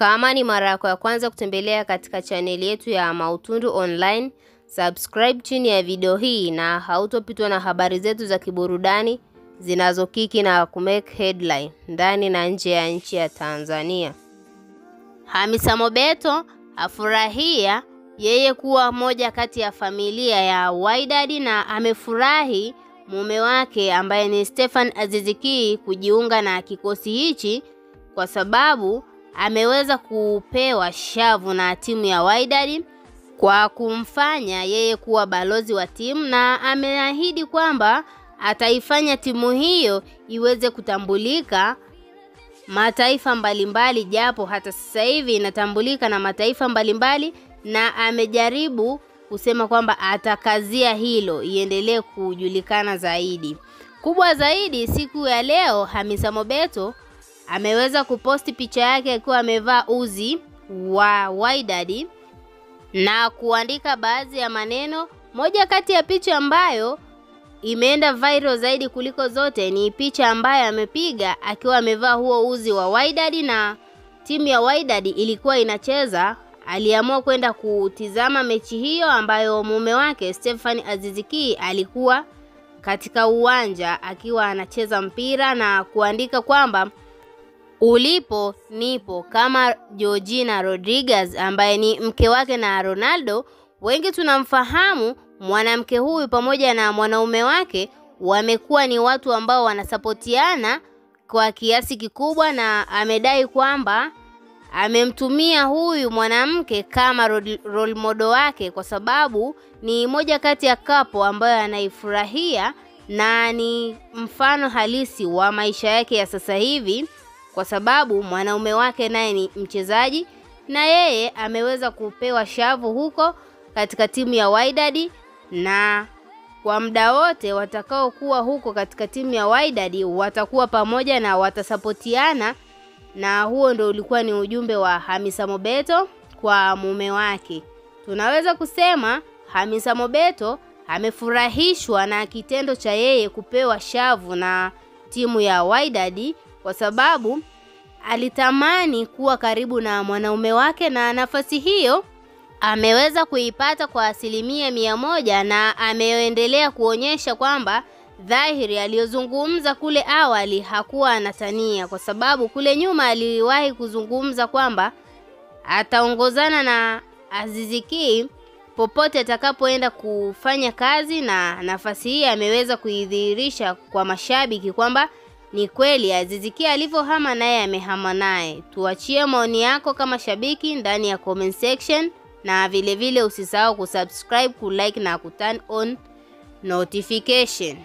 Kama ni mara yako ya kwanza kutembelea katika chaneli yetu ya Mautundu Online, subscribe chini ya video hii na hautopitwa na habari zetu za kiburudani zinazokiki na kumake headline ndani na nje ya nchi ya Tanzania. Hamisa Mobeto afurahia yeye kuwa moja kati ya familia ya Wydad na amefurahi mume wake ambaye ni Stephen Aziz Ki kujiunga na kikosi hichi kwa sababu ameweza kupewa shavu na timu ya Wydad kwa kumfanya yeye kuwa balozi wa timu, na ameahidi kwamba ataifanya timu hiyo iweze kutambulika mataifa mbalimbali, japo hata sasa hivi inatambulika na mataifa mbalimbali, na amejaribu kusema kwamba atakazia hilo iendelee kujulikana zaidi. Kubwa zaidi, siku ya leo Hamisa Mobeto ameweza kuposti picha yake akiwa amevaa uzi wa Wydad na kuandika baadhi ya maneno. Moja kati ya picha ambayo imeenda viral zaidi kuliko zote ni picha ambayo amepiga akiwa amevaa huo uzi wa Wydad na timu ya Wydad ilikuwa inacheza. Aliamua kwenda kutizama mechi hiyo ambayo mume wake Stephen Aziz Ki alikuwa katika uwanja akiwa anacheza mpira, na kuandika kwamba ulipo nipo, kama Georgina Rodriguez ambaye ni mke wake na Ronaldo. Wengi tunamfahamu mwanamke huyu pamoja na mwanaume wake wamekuwa ni watu ambao wanasapotiana kwa kiasi kikubwa, na amedai kwamba amemtumia huyu mwanamke kama role model wake kwa sababu ni moja kati ya couple ambayo anaifurahia na ni mfano halisi wa maisha yake ya sasa hivi, kwa sababu mwanaume wake naye ni mchezaji na yeye ameweza kupewa shavu huko katika timu ya Wydad, na kwa muda wote watakao kuwa huko katika timu ya Wydad watakuwa pamoja na watasapotiana. Na huo ndio ulikuwa ni ujumbe wa Hamisa Mobeto kwa mume wake. Tunaweza kusema Hamisa Mobeto amefurahishwa na kitendo cha yeye kupewa shavu na timu ya Wydad kwa sababu alitamani kuwa karibu na mwanaume wake, na nafasi hiyo ameweza kuipata kwa 100%, na ameendelea kuonyesha kwamba dhahiri aliyozungumza kule awali hakuwa anatania, kwa sababu kule nyuma aliwahi kuzungumza kwamba ataongozana na Aziz Ki popote atakapoenda kufanya kazi, na nafasi hii ameweza kuidhihirisha kwa mashabiki kwamba ni kweli Aziz Ki alivyohama naye amehama naye. Tuachie maoni yako kama shabiki ndani ya comment section, na vile vile usisahau kusubscribe, kulike na kuturn on notification.